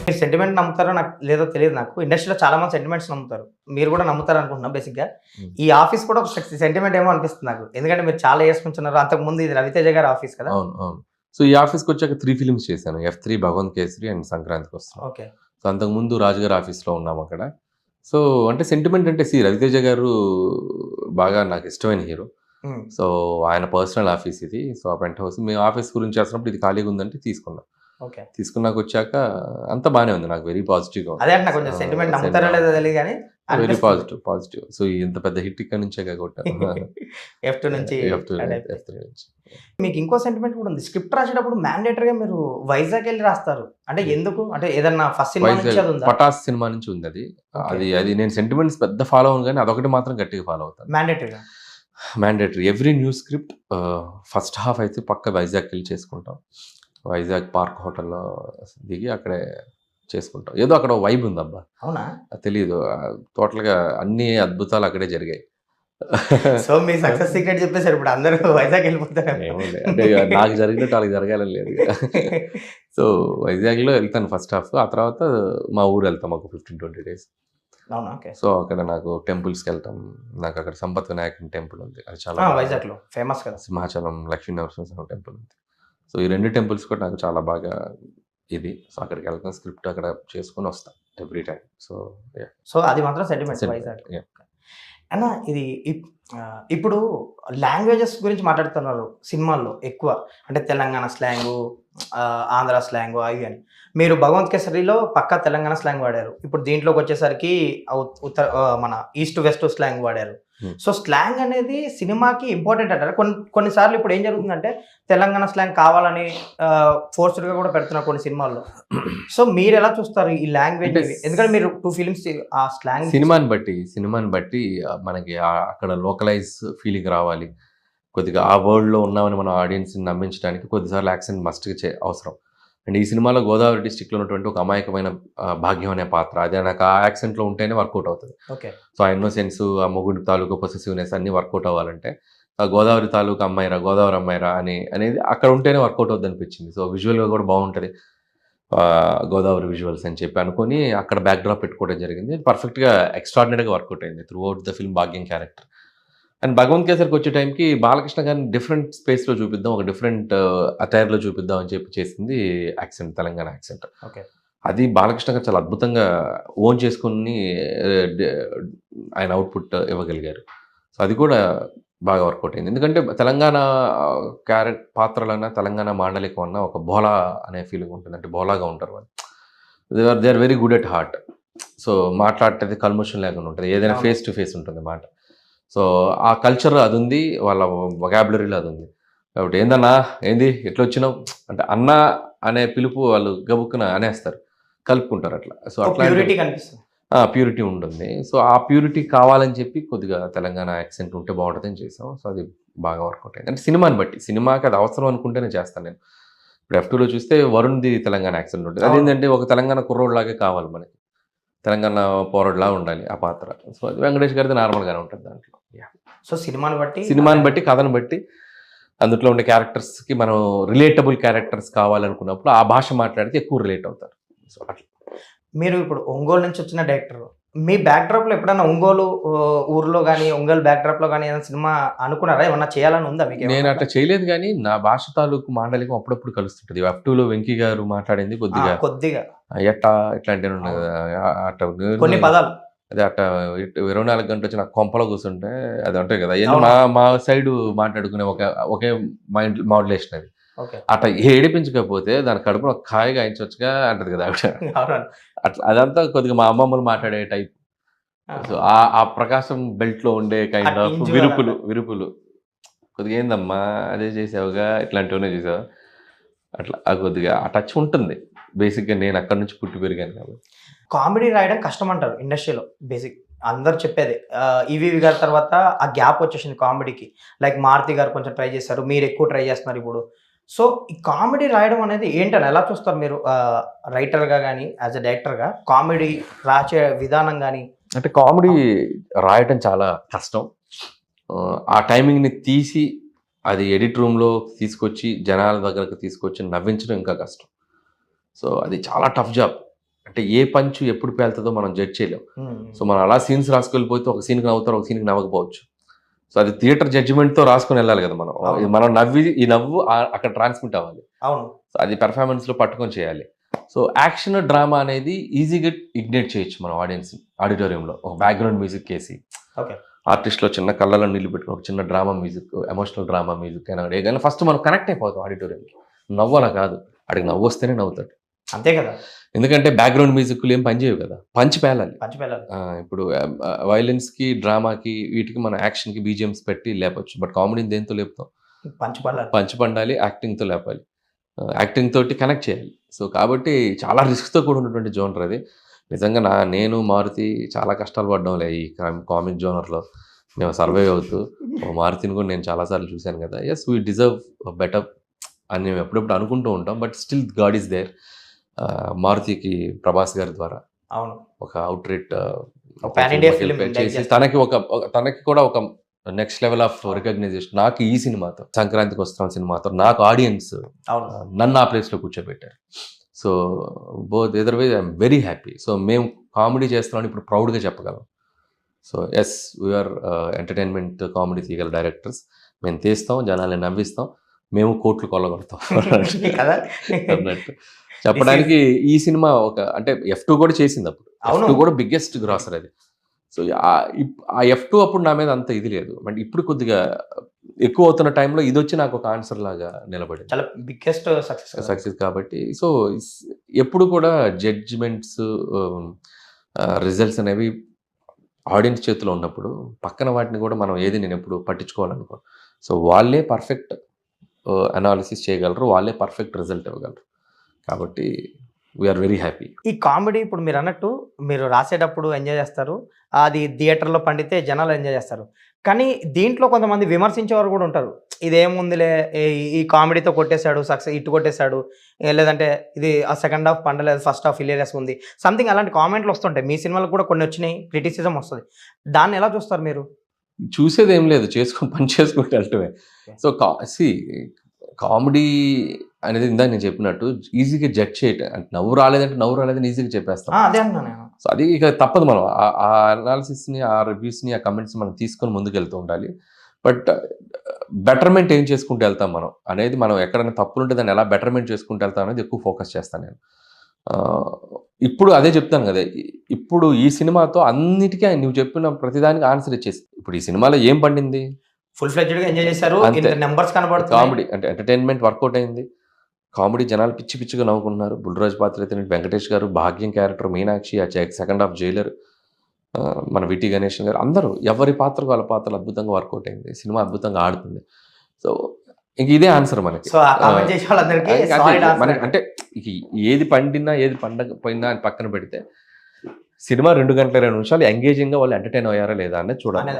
మీరు సెంటిమెంట్ నమ్ముతారో నాకు లేదో తెలియదు నాకు. ఇండస్ట్రీలో చాలా మంది సెంటిమెంట్స్ నమ్ముతారు. మీరు కూడా నమ్ముతారనుకుంటున్నా బేసిక్‌గా. హ్మ్. ఈ ఆఫీస్ కూడా ఒక సెంటిమెంట్ ఏమో అనిపిస్తుంది నాకు. ఎందుకంటే మీరు చాలా ఇయర్స్ నుంచి ఉన్నారు. అంతకుముందు ఇది 'రవితేజ' గారి ఆఫీస్ కదా! అవును. అవును. సో, ఈ ఆఫీస్‌కొచ్చాక 3 ఫిల్మ్స్ చేశాను. 'ఎఫ్3', 'భగవంత్ కేసరి' అండ్ 'సంక్రాంతికొస్తున్నాం.' ఓకే. సో, అంతకుముందు రాజుగారి ఆఫీస్‌లో ఉన్నామక్కడ. సో, అంటే సెంటిమెంట్ అంటే 'రవితేజ' గారు బాగా నాకిష్టమైన హీరో. హ్మ్. సో, ఆయన పర్సనల్ ఆఫీస్ ఇది. సో, ఆ పెంట్ హౌస్ మేము ఆఫీస్ గురించి చేస్తున్నప్పుడు ఇది ఖాళీగా ఉందంటే తీసుకున్నా. ఓకే. తీసుకున్నాకొచ్చాక అంతా బానే ఉంది. నాకు వెరీ పాజిటివ్‌గా ఉంది. అదే అంటున్నా కొంచెం సెంటిమెంట్ నమ్ముతారో సెంటిమెంట్ లేదో తెలీదు గానీ వెరీ అనిపిస్తుంది. పాజిటివ్. పాజిటివ్. సో, ఇంత పెద్ద హిట్ ఇక్కడి నుంచేగా కొట్టాను. ఎఫ్2 నుంచి ఎఫ్2 స్టార్ట్ అయిపోయి. ఎఫ్3 నుంచి. మీకు ఇంకో సెంటిమెంట్ కూడా ఉంది. స్క్రిప్ట్ రాసేటప్పుడు మ్యాండేటరీగా మీరు వైజాగ్ ఎళ్లి రాస్తారు. అంటే ఎందుకు? అంటే ఏదన్నా ఫస్ట్ సినిమా నుంచి వైజాగ్ అది ఉందా? 'పటాస్' సినిమా నుంచి ఉందది. ఓకే. అది నేను సెంటిమెంట్స్ పెద్ద ఫాలో అవ్వను గానీ అదొకటి మాత్రం గట్టిగా ఫాలో అవుతాను. మ్యాండేటరీగా. Mandatory. Every new script first half అయితే పక్కా వైజాగ్‌కెళ్ళి చేసుకుంటాం. వైజాగ్ పార్క్ హోటల్‌లో దిగి అక్కడే చేసుకుంటాం. ఏదో అక్కడ వైబ్ ఉందబ్బా! అవునా? తెలీదు. టోటల్‌గా అన్ని అద్భుతాలు అక్కడే జరిగాయి. సో, మీ సక్సెస్ సీక్రెట్ చెప్పేసారు. ఇప్పుడు అందరూ వైజాగ్ ఎళ్ళిపోతారేమో. ఏమోలే. అంటే ఇగ నాకు జరిగినట్టు ఆళ్ళకి జరగాలని లేదుగా. సో, వైజాగ్‌లో ఎళ్తాను ఫస్ట్ హాఫ్. ఆ తర్వాత మా ఊరెళ్తాం ఒక 15, 20 డేస్. అవునా? ఓకే. సో, అక్కడ నాకు టెంపుల్స్‌కెళ్తాం. నాకక్కడ సంపత్ వినాయకుని టెంపుల్ ఉంది. అది చాలా ఆ! వైజాగ్‌లో ఫేమస్ కదా! సింహాచలం లక్ష్మీ నరసింహస్వామి టెంపుల్ ఉంది. సో, ఈ 2 టెంపుల్స్ కూడా నాకు చాలా బాగా ఇది. సో, అక్కడికెళ్తాం. స్క్రిప్ట్ అక్కడ చేసుకొనొస్తా every time. So, yeah! So, అది మాత్రం సెంటిమెంట్ సెంటిమెంట్. వైజాగ్. యాహ్! అన్న ఇది ఇప్పుడు లాంగ్వేజెస్ గురించి మాట్లాడుతున్నారు సినిమాల్లో ఎక్కువ. అంటే తెలంగాణ స్లాంగు, ఆంధ్ర స్లాంగు అవి అని. మీరు 'భగవంత్ కేసరిలో' పక్కా తెలంగాణ స్లాంగ్ వాడారు. ఇప్పుడు దీంట్లోకొచ్చేసరికి మన ఈస్ట్, వెస్ట్ స్లాంగ్ వాడారు. హ్మ్. సో, స్లాంగ్ అనేది సినిమాకి ఇంపార్టెంట్ అంటారా? కొన్ని సార్లు ఇప్పుడు ఏం జరుగుతుందంటే తెలంగాణ స్లాంగ్ కావాలని ఫోర్స్‌డ్‌గా కూడా పెడుతున్నారు కొన్ని సినిమాల్లో. సో, మీరెలా చూస్తారు ఈ అంటే లాంగ్వేజ్‌ని? ఎందుకంటే మీరు 2 ఫిల్మ్స్ ఆ స్లాంగ్ సినిమాని బట్టి మనకి అక్కడ లోకలైజ్ ఫీలింగ్ రావాలి. కొద్దిగా ఆ వరల్డ్‌లో ఉన్నామని మన ఆడియన్స్‌ని నమ్మించడానికి కొద్దిసార్లు యాక్సెంట్ మస్ట్‌గా అవసరం. అండ్ ఈ సినిమాలో గోదావరి డిస్ట్రిక్ట్‌లో ఉన్నటువంటి ఒక అమాయకమైన భాగ్యం అనే పాత్ర. అది నాకు ఆ యాక్సెంట్‌లో ఉంటేనే వర్కౌట్ అవుతది. ఓకే. సో, ఆ ఇన్నోసెన్స్, ఆ మొగుడు తాలూకు పొసెసివ్‌నెస్ అన్నీ వర్కౌట్ అవ్వాలంటే ఆ గోదావరి తాలూకు అమ్మాయిరా, గోదావరి అమ్మాయిరా అనేది అక్కడ ఉంటేనే వర్కౌట్ అవుద్దనిపించింది. సో, విజువల్‌గా కూడా బావుంటది. గోదావరి విజువల్స్ అని చెప్పి అనుకోని అక్కడ బ్యాక్‌డ్రాప్ పెట్టుకోవడం జరిగింది. అది పర్ఫెక్ట్‌గా ఎక్స్‌ట్రార్డినరీగా వర్కౌట్ అయింది. త్రూ ఔట్ ద ఫిల్మ్ భాగ్యం క్యారెక్టర్. అండ్ 'భగవంత్ కేసరి'కొచ్చే టైంకి బాలకృష్ణ గారిని డిఫరెంట్ స్పేస్‌లో చూపిద్దాం. ఒక డిఫరెంట్ అటైర్‌లో చూపిద్దాం అని చెప్పి చేసింది యాక్సెంట్. తెలంగాణ యాక్సెంట్. ఓకే. అది బాలకృష్ణ గారు చాలా అద్భుతంగా ఓన్ చేసుకొని ఆహ్, డ ఆయన అవుట్‌పుట్ ఇవ్వగలిగారు. సో, అది కూడా బాగా వర్కౌట్ అయింది. ఎందుకంటే తెలంగాణ పాత్రలన్నా, తెలంగాణ మాండలికం అన్నా ఒక భోలా అనే ఫీలింగ్ ఉంటుంది. అంటే భోలాగా ఉంటారు వాళ్ళు. They are very good at heart. So, మాట్లాడేది కల్మషం లేకుండా ఉంటది. ఏదైనా అవును. ఫేస్ టు ఫేస్ ఉంటుంది మాట. సో, ఆ కల్చర్ అదుంది. వాళ్ళ వొకాబులరీలో అదుంది. కాబట్టి "ఏందన్నా? ఏంది? ఎట్లొచ్చినావు?" అంటే అన్న అనే పిలుపు వాళ్ళు గబుక్కున అనేస్తారు. కలుపుకుంటారు అట్లా. సో, ఒక అట్లాంటి ప్యూరిటీ కనిపిస్తుంది. ప్యూరిటీ ఉంటుంది. సో, ఆ ప్యూరిటీ కావాలని చెప్పి కొద్దిగా తెలంగాణ యాక్సెంట్ ఉంటే బావుంటదని చేసాం. సో, అది బాగా వర్కౌట్ అయింది. అంటే సినిమాని బట్టి. సినిమాకి అది అవసరం అనుకుంటేనే చేస్తాను నేను. ఇప్పుడు 'ఎఫ్2'లో చూస్తే వరుణ్‌ది తెలంగాణ యాక్సెంట్ ఉంటది. అవును. అదేంటంటే ఒక తెలంగాణ కుర్రోడిలాగే కావాలి మనకి. తెలంగాణ పోరోడిలా ఉండాలి ఆ పాత్ర. సో, అది వెంకటేష్ గారిది నార్మల్‌గానే ఉంటది దాంట్లో. యాహ్! సో, సినిమాని బట్టి సినిమాని బట్టి, కథను బట్టి, అందుట్లో ఉండే క్యారెక్టర్స్‌కి మనం రిలేటబుల్ క్యారెక్టర్స్ కావాలనుకున్నప్పుడు ఆ భాష మాట్లాడితే ఎక్కువ రిలేట్ అవుతారు. సో, అట్లా. మీరు ఇప్పుడు ఒంగోలు నుంచి వచ్చిన డైరెక్టర్. మీ బ్యాక్‌డ్రాప్‌లో ఎప్పుడైనా ఒంగోలు ఊర్లో గాని, ఒంగోలు బ్యాక్‌డ్రాప్‌లో గాని ఏదైనా సినిమా అనుకున్నారా? ఏమన్నా చేయాలని ఉందా మీకేమన్నా నేను అట్లా? అట్లా చేయలేదు గానీ, నా భాష తాలూకు మాండలికం అప్పుడప్పుడు కలుస్తుంటది. 'ఎఫ్2'లో వెంకీ గారు మాట్లాడింది కొద్దిగా కొద్దిగా. ఎట్టా ఇట్లాంటివి ఉన్నాయి అవును. కదా! అట్ట కొన్ని పదాలు. అదే అట్ట 24 గంటలొచ్చి నా కొంపలో కూర్చుంటే అది ఉంటాయి కదా! అయన్నీ అవును. మా సైడు మాట్లాడుకునే ఒకే మైండ్ మాడ్యులేషన్ అది. ఓకే. అట్లా ఏడిపించకపోతే దాని కడుపున ఒక కాయ గాయించొచ్చుగా అంటది కదా ఆవిడ. అవునండి. అట్లా అదంతా కొద్దిగా మా అమ్మమ్మలు మాట్లాడే టైప్. సో, ఆహా! ఆ ప్రకాశం బెల్ట్‌లో ఉండే ఆ కైండ్ ఆఫ్ టింజు విరుపులు, అదంతా. విరుపులు. కొద్దిగా ఏందమ్మా అదే చేసావుగా ఇట్లాంటివన్నీ చేసావా? అట్లా కొద్దిగా ఆ టచ్ ఉంటుంది. బేసిక్‌గా నేను అక్కడి నుంచి పుట్టి పెరిగాను కాబట్టి. కామెడీ రాయడం కష్టమంటారు ఇండస్ట్రీలో బేసిక్. అందరూ చెప్పేదే. ఈవీవి గారి తర్వాత ఆ గ్యాప్ వచ్చేసింది కామెడీకి. లైక్ మారుతి గారు కొంచెం ట్రై చేశారు. మీరెక్కువ ట్రై చేస్తున్నారు ఇప్పుడు. సో, ఈ కామెడీ రాయడం అనేది ఏంటని ఎలా చూస్తారు మీరు? రైటర్‌గా గాని, యాస్ ఎ డైరెక్టర్‌గా కామెడీ రాసే విధానం గాని అంటే కామెడీ రాయటం చాలా కష్టం. ఆ టైమింగ్‌ని తీసి అది ఎడిట్ రూమ్‌లో తీసుకొచ్చి జనాల దగ్గరకు తీసుకొచ్చి నవ్వించడం ఇంకా కష్టం. సో, అది చాలా టఫ్ జాబ్. అంటే ఏ పంచు ఎప్పుడు పేలుతుందో మనం జడ్జ్ చేయలేం. సో మనం అలా సీన్స్ రాసుకెళ్ళిపోతే ఒక సీన్కి నవ్వుతారు, ఒక సీన్కి నవ్వకపోవచ్చు. సో అది థియేటర్ జడ్జిమెంట్తో రాసుకొని వెళ్ళాలి కదా మనం. అవును. మనం ఈ నవ్వు అక్కడ ట్రాన్స్మిట్ అవ్వాలి. అవును. సో అది పెర్ఫార్మెన్స్లో పట్టుకొని చేయాలి. సో యాక్షన్ డ్రామా అనేది ఈజీగా ఇగ్నేట్ చేయొచ్చు మనం ఆడిటోరియంలో ఒక బ్యాక్గ్రౌండ్ మ్యూజిక్ వేసి, ఓకే. ఆర్టిస్ట్లో చిన్న కళ్ళలో నీళ్ళు పెట్టుకుని ఒక చిన్న drama music, emotional drama music అయినా కానీ ఫస్ట్ మనం కనెక్ట్ అయిపోతాం ఆడిటోరియంకి. నవ్వు అలా కాదు, అడిగి నవ్వు వస్తేనే నవ్వుతాడు. అంతే కదా. ఎందుకంటే బ్యాక్గ్రౌండ్ మ్యూజిక్లు ఏం పనిచేయవు కదా, పంచి పేలాలి. పంచిపెళ్ళాలి. ఇప్పుడు వైలెన్స్కి, డ్రామాకి, వీటికి మన యాక్షన్కి బీజిఎమ్స్ పెట్టి లేపచ్చు. బట్ కామెడీని దేంతో లేపుతాం? పంచిపెళ్ళాలి. పంచి పండాలి, యాక్టింగ్తో లేపాలి, యాక్టింగ్ తోటి కనెక్ట్ చేయాలి. సో కాబట్టి చాలా రిస్క్తో కూడా ఉన్నటువంటి జోనర్ అది. నిజంగా నేను మారుతి చాలా కష్టాలు పడ్డాంలే ఈ కామిక్ జోనర్లో మేము సర్వైవ్ అవుతూ. మారుతిని కూడా నేను చాలాసార్లు చూశాను కదా. ఎస్, వీ డిజర్వ్ బెటర్ అని మేము ఎప్పుడెప్పుడు అనుకుంటూ ఉంటాం. But still God is there. మారుతికి ప్రభాస్ గారి ద్వారా అవును. ఒక అవుట్రేట్ పాన్ ఇండియా ఫిల్మ్ చేసి తనకి కూడా ఒక నెక్స్ట్ లెవెల్ ఆఫ్ రికగ్నైజేషన్ నాకు ఈ సినిమాతో, సంక్రాంతికి వస్తున్న సినిమాతో నాకు ఆడియన్స్ అవును. నన్ను ఆ ప్లేస్లో కూర్చోబెట్టారు. So both either way I'm very happy. So మేము కామెడీ చేస్తున్నామని ఇప్పుడు ప్రౌడ్గా చెప్పగలం. So yes, we're entertainment comedy తీయగల డైరెక్టర్స్. మేము తీస్తాం, జనాల్ని నవ్విస్తాం, మేము కోట్లు కొల్లగొడతాం కదా. అన్నట్టు చెప్పడానికి ఈ సినిమా అంటే F2 కూడా చేసింది అప్పుడు. అవును. F2 కూడా బిగ్గెస్ట్ గ్రాసర్ అది. సో ఆ F2 అప్పుడు నా మీద అంత ఇది లేదు. బట్ ఇప్పుడు కొద్దిగా ఎక్కువ అవుతున్న టైంలో ఇది వచ్చి నాకు ఒక ఆన్సర్ లాగా నిలబడింది. చాలా బిగ్గెస్ట్ సక్సెస్ కాబట్టి. సో ఎప్పుడు కూడా జడ్జిమెంట్స్, రిజల్ట్స్ అనేవి ఆడియన్స్ చేతిలో ఉన్నప్పుడు పక్కన వాటిని కూడా మనం నేను ఎప్పుడు పట్టించుకోవాలనుకో. సో వాళ్ళే పర్ఫెక్ట్ అనాలిసిస్ చేయగలరు, వాళ్ళే పర్ఫెక్ట్ రిజల్ట్ ఇవ్వగలరు. కాబట్టి వీఆర్ వెరీ హ్యాపీ. ఈ కామెడీ ఇప్పుడు మీరు అన్నట్టు మీరు రాసేటప్పుడు ఎంజాయ్ చేస్తారు, అది థియేటర్లో పండితే జనాలు ఎంజాయ్ చేస్తారు. కానీ దీంట్లో కొంతమంది విమర్శించేవారు కూడా ఉంటారు. ఇదేముందిలే, ఈ కామెడీతో కొట్టేశాడు, సక్సెస్ ఇటు కొట్టేశాడు, లేదంటే ఇది ఆ సెకండ్ హాఫ్ పండలేదు, ఫస్ట్ హాఫ్ హిలేరియస్ ఉంది, సంథింగ్ అలాంటి కామెంట్లు వస్తుంటాయి. మీ సినిమాలకు కూడా కొన్ని వచ్చినాయి, క్రిటిసిజం వస్తుంది. దాన్ని ఎలా చూస్తారు మీరు? చూసేది ఏం లేదు, పని చేసుకుంటూ వెళ్ళటమే. సో కామెడీ అనేది ఇందాక నేను చెప్పినట్టు ఈజీగా జడ్జ్ చేయటం. అంటే నవ్వు రాలేదని ఈజీగా చెప్పేస్తాం. అదే అన్నా నేను. సో అది ఇక తప్పదు. మనం ఆ అనాలిసిస్ని, ఆ రివ్యూస్ని, ఆ కమెంట్స్ని మనం తీసుకొని ముందుకు వెళ్తూ ఉండాలి. బట్ బెటర్మెంట్ ఏం చేసుకుంటూ వెళ్తాం మనం అనేది, మనం ఎక్కడైనా తప్పులుంటే దాన్ని ఎలా బెటర్మెంట్ చేసుకుంటూ వెళ్తాం అనేది ఎక్కువ ఫోకస్ చేస్తాను నేను. ఇప్పుడు అదే చెప్తాను కదా, ఇప్పుడు ఈ సినిమాతో అన్నిటికీ నువ్వు చెప్పిన ప్రతిదానికి ఆన్సర్ ఇచ్చేసి. ఇప్పుడు ఈ సినిమాలో ఏం పండింది? ఫుల్ ఫ్లెడ్జ్డ్గా ఎంజాయ్ చేశారు, నెంబర్స్ కనబడుతుంది, కామెడీ అంటే ఎంటర్టైన్మెంట్ వర్కౌట్ అయింది. కామెడీ జనాలు పిచ్చిగా నవ్వుకుంటున్నారు. బుల్రాజ్ పాత్ర అయితే వెంకటేష్ గారు, భాగ్యం క్యారెక్టర్, మీనాక్షి, ఆ సెకండ్ హాఫ్ జైలర్, మన విటి గణేషన్ గారు, అందరూ ఎవరి పాత్రకు వాళ్ళ పాత్రలు అద్భుతంగా వర్కౌట్ అయింది. సినిమా అద్భుతంగా ఆడుతుంది. సో ఇంక ఇదే ఆన్సర్ మనకి. అంటే ఏది పండినా ఏది పండకపోయినా అని పక్కన పెడితే సినిమా 2 గంటల 20 నిమిషాలు ఎంగేజింగ్గా వాళ్ళు ఎంటర్టైన్ అయ్యారా లేదా అనేది చూడాలి.